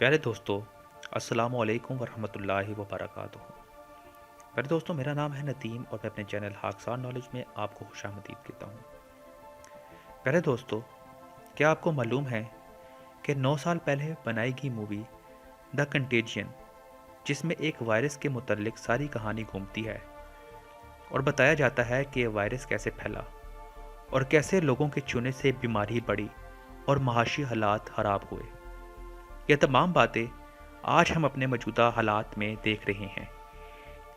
प्यारे दोस्तों, अस्सलाम वालेकुम वरहमतुल्लाहि वबरकातुहू। प्यारे दोस्तों, मेरा नाम है नदीम और मैं अपने चैनल हाक्सार नॉलेज में आपको खुशामदीद कहता हूँ। प्यारे दोस्तों, क्या आपको मालूम है कि 9 साल पहले बनाई गई मूवी द कंटेजियन, जिसमें एक वायरस के मुतल्लिक सारी कहानी घूमती है और बताया जाता है कि यह वायरस कैसे फैला और कैसे लोगों के छूने से बीमारी बढ़ी और माशी हालात ख़राब हुए। यह तमाम बातें आज हम अपने मौजूदा हालात में देख रहे हैं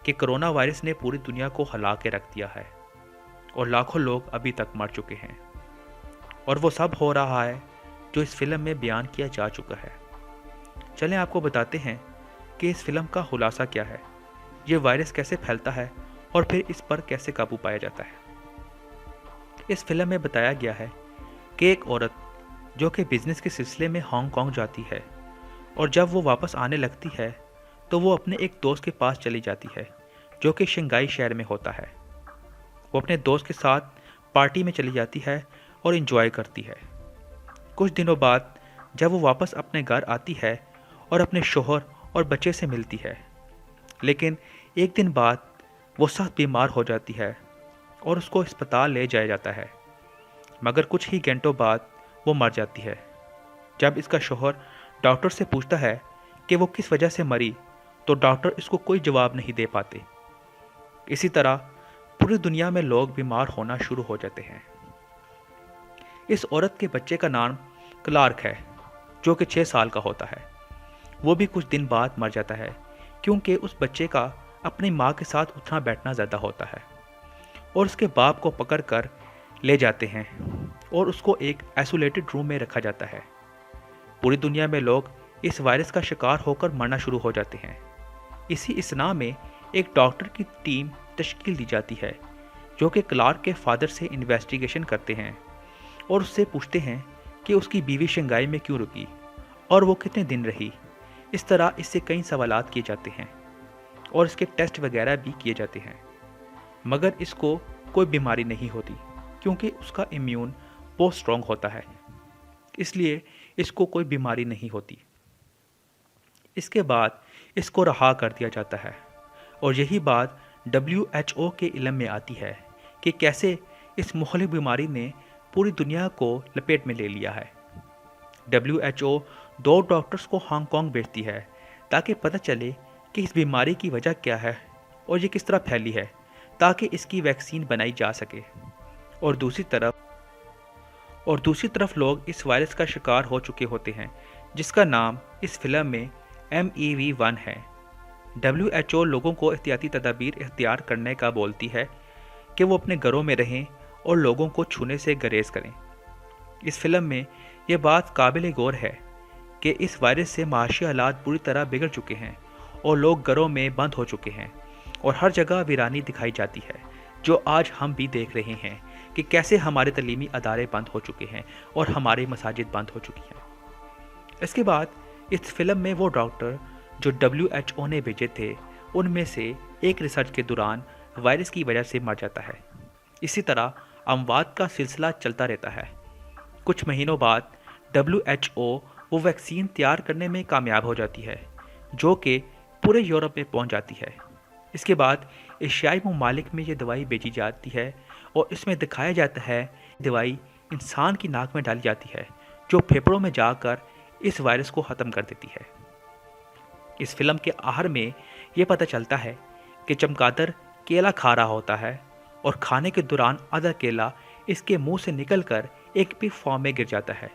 कि कोरोना वायरस ने पूरी दुनिया को हिला के रख दिया है और लाखों लोग अभी तक मर चुके हैं, और वो सब हो रहा है जो इस फिल्म में बयान किया जा चुका है। चलें आपको बताते हैं कि इस फिल्म का खुलासा क्या है, ये वायरस कैसे फैलता है और फिर इस पर कैसे काबू पाया जाता है। इस फिल्म में बताया गया है कि एक औरत जो कि बिजनेस के सिलसिले में हांगकांग जाती है, और जब वो वापस आने लगती है तो वो अपने एक दोस्त के पास चली जाती है जो कि शंघाई शहर में होता है। वो अपने दोस्त के साथ पार्टी में चली जाती है और एंजॉय करती है। कुछ दिनों बाद जब वो वापस अपने घर आती है और अपने शोहर और बच्चे से मिलती है, लेकिन एक दिन बाद वो सख्त बीमार हो जाती है और उसको अस्पताल ले जाया जाता है, मगर कुछ ही घंटों बाद वो मर जाती है। जब इसका शोहर डॉक्टर से पूछता है कि वो किस वजह से मरी, तो डॉक्टर इसको कोई जवाब नहीं दे पाते। इसी तरह पूरी दुनिया में लोग बीमार होना शुरू हो जाते हैं। इस औरत के बच्चे का नाम क्लार्क है, जो कि 6 साल का होता है। वो भी कुछ दिन बाद मर जाता है क्योंकि उस बच्चे का अपनी माँ के साथ उठना बैठना ज़्यादा होता है, और उसके बाप को पकड़ कर ले जाते हैं और उसको एक आइसोलेटेड रूम में रखा जाता है। पूरी दुनिया में लोग इस वायरस का शिकार होकर मरना शुरू हो जाते हैं। इसी इसना में एक डॉक्टर की टीम तश्कील दी जाती है जो कि क्लार्क के फादर से इन्वेस्टिगेशन करते हैं और उससे पूछते हैं कि उसकी बीवी शंघाई में क्यों रुकी और वो कितने दिन रही। इस तरह इससे कई सवालात किए जाते हैं और इसके टेस्ट वगैरह भी किए जाते हैं, मगर इसको कोई बीमारी नहीं होती क्योंकि उसका इम्यून बहुत स्ट्रॉन्ग होता है, इसलिए इसको कोई बीमारी नहीं होती। इसके बाद इसको रहा कर दिया जाता है, और यही बात WHO के इल्म में आती है कि कैसे इस मुख्तलिफ बीमारी ने पूरी दुनिया को लपेट में ले लिया है। WHO 2 डॉक्टर्स को हांगकांग भेजती है ताकि पता चले कि इस बीमारी की वजह क्या है और ये किस तरह फैली है, ताकि इसकी वैक्सीन बनाई जा सके। और दूसरी तरफ लोग इस वायरस का शिकार हो चुके होते हैं, जिसका नाम इस फिल्म में MEV1 है। WHO लोगों को एहतियाती तदाबीर इख्तियार करने का बोलती है कि वो अपने घरों में रहें और लोगों को छूने से गुरेज करें। इस फिल्म में यह बात काबिल गौर है कि इस वायरस से माशी हालात बुरी तरह बिगड़ चुके हैं और लोग घरों में बंद हो चुके हैं और हर जगह वीरानी दिखाई जाती है, जो आज हम भी देख रहे हैं कि कैसे हमारे तलीमी अदारे बंद हो चुके हैं और हमारी मसाजिद बंद हो चुकी हैं। इसके बाद इस फिल्म में वो डॉक्टर जो WHO ने भेजे थे, उनमें से एक रिसर्च के दौरान वायरस की वजह से मर जाता है। इसी तरह अमवात का सिलसिला चलता रहता है। कुछ महीनों बाद WHO वो वैक्सीन तैयार करने में कामयाब हो जाती है, जो कि पूरे यूरोप में पहुंच जाती है। इसके बाद एशियाई ममालिक में ये दवाई बेची जाती है और इसमें दिखाया जाता है दवाई इंसान की नाक में डाली जाती है, जो फेफड़ों में जाकर इस वायरस को ख़त्म कर देती है। इस फिल्म के आखिर में ये पता चलता है कि चमगादड़ केला खा रहा होता है और खाने के दौरान आधा केला इसके मुंह से निकलकर एक पिग फॉर्म में गिर जाता है,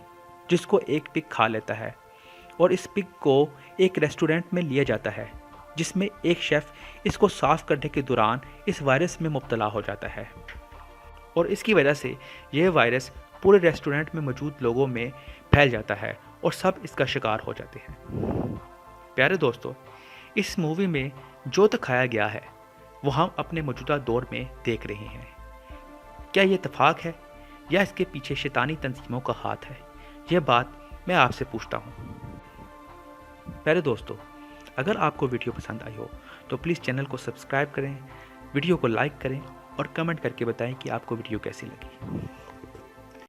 जिसको एक पिग खा लेता है, और इस पिग को एक रेस्टोरेंट में लिया जाता है, जिसमें एक शेफ़ इसको साफ़ करने के दौरान इस वायरस में मुब्तला हो जाता है, और इसकी वजह से यह वायरस पूरे रेस्टोरेंट में मौजूद लोगों में फैल जाता है और सब इसका शिकार हो जाते हैं। प्यारे दोस्तों, इस मूवी में जो दिखाया गया है वो हम अपने मौजूदा दौर में देख रहे हैं। क्या ये इत्तेफाक है या इसके पीछे शैतानी तंजीमों का हाथ है? यह बात मैं आपसे पूछता हूँ। प्यारे दोस्तों, अगर आपको वीडियो पसंद आई हो तो प्लीज़ चैनल को सब्सक्राइब करें, वीडियो को लाइक करें और कमेंट करके बताएं कि आपको वीडियो कैसी लगी।